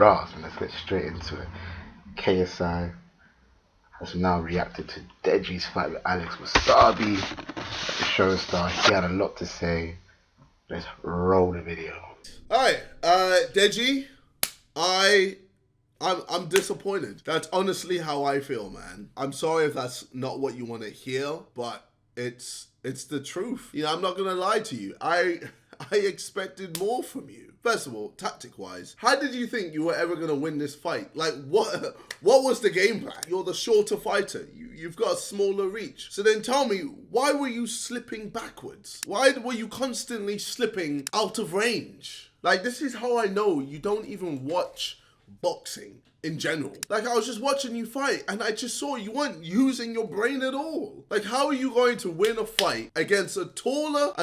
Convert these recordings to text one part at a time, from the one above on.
Firahs, and let's get straight into it. KSI has now reacted to Dejis fight with Alex Wassabi at the show star. He had a lot to say. Let's roll the video. Alright, DEJI, I'm disappointed. That's honestly how I feel, man. I'm sorry if that's not what you want to hear, but it's the truth. You know, I'm not gonna lie to you. I expected more from you. First of all, tactic-wise, how did you think you were ever gonna win this fight? Like, what was the game plan? You're the shorter fighter. You've got a smaller reach. So then tell me, why were you slipping backwards? Why were you constantly slipping out of range? Like, this is how I know you don't even watch boxing in general. Like, I was just watching you fight and I just saw you weren't using your brain at all. Like, how are you going to win a fight against a taller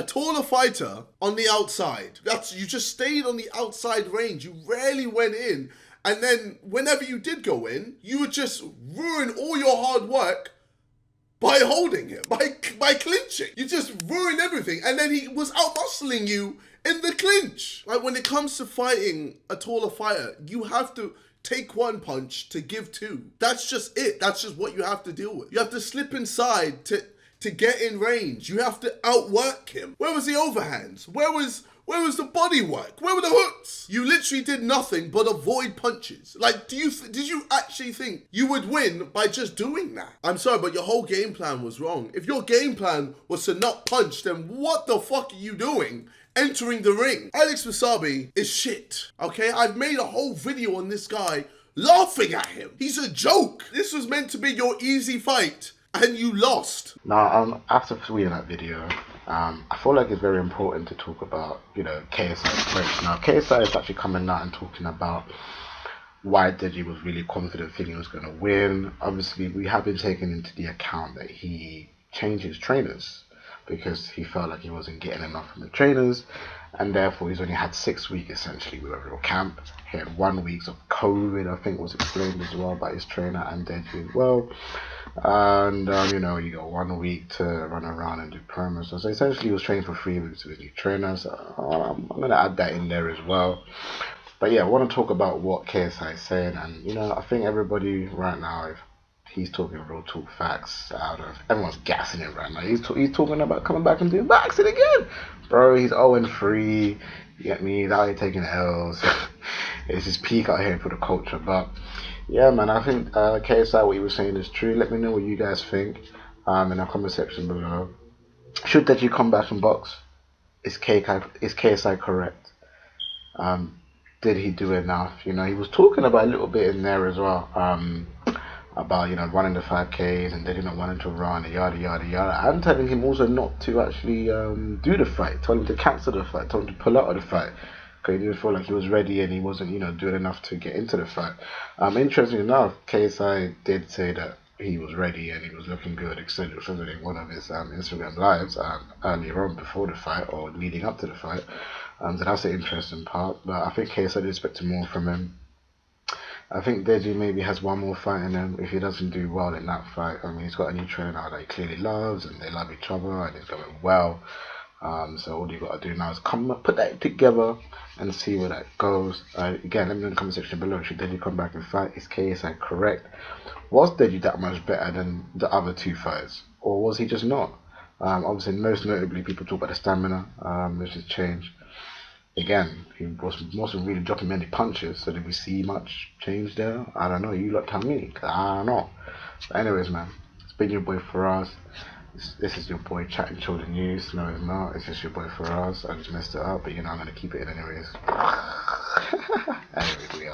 fighter on the outside? You just stayed on the outside range. You rarely went in. And then whenever you did go in, you would just ruin all your hard work by holding him, by clinching. You just ruined everything. And then he was out-muscling you in the clinch. Like, when it comes to fighting a taller fighter, you have to take one punch to give two. That's just it. That's just what you have to deal with. You have to slip inside to get in range. You have to outwork him. Where was the overhands? Where was the body work? Where were the hooks? You literally did nothing but avoid punches. Like, did you actually think you would win by just doing that? I'm sorry, but your whole game plan was wrong. If your game plan was to not punch, then what the fuck are you doing entering the ring? Alex Wassabi is shit, okay? I've made a whole video on this guy laughing at him. He's a joke. This was meant to be your easy fight, and you lost. Now, after reading that video, I feel like it's very important to talk about, KSI's approach. Now, KSI is actually coming out and talking about why Deji was really confident thinking he was going to win. Obviously, we have been taking into the account that he changed his trainers because he felt like he wasn't getting enough from the trainers, and therefore he's only had 6 weeks essentially with a real camp. He had 1 week of COVID, I think was explained as well by his trainer and Deji as well. And you got 1 week to run around and do promos. So essentially he was training for 3 weeks with his new trainer. So I'm going to add that in there as well. But yeah, I want to talk about what KSI is saying, and I think everybody right now, if he's talking real talk facts out of everyone's gassing it right now. He's talking about coming back and doing boxing again, bro. He's 0-3. You get me? He's out here taking L's. It's his peak out here for the culture. But yeah, man, I think KSI, what he was saying is true. Let me know what you guys think in the comment section below. Should Deji come back and box? Is KSI correct? Did he do enough? He was talking about a little bit in there as well. About running the 5Ks and they didn't want him to run, yada yada yada. I'm telling him also not to actually do the fight. Told him to cancel the fight. Told him to pull out of the fight because he didn't feel like he was ready and he wasn't doing enough to get into the fight. Interestingly enough, KSI did say that he was ready and he was looking good, etc. in one of his Instagram lives earlier on before the fight or leading up to the fight. So that's the interesting part. But I think KSI did expect more from him. I think Deji maybe has one more fight in him. If he doesn't do well in that fight, he's got a new trainer now that he clearly loves and they love each other and it's going well. So all you got to do now is put that together and see where that goes. Again, let me know in the comment section below. Should Deji come back and fight? Is KSI correct? Was Deji that much better than the other two fights? Or was he just not? Obviously, most notably, people talk about the stamina, which has changed. Again, he wasn't really dropping many punches, so did we see much change there? I don't know, you lot tell me, 'cause I don't know. But anyways, man, it's been your boy Firahs. This is your boy chatting chill the news. No, it's not, it's just your boy Firahs. I just messed it up, but I'm going to keep it in anyways. Anyways,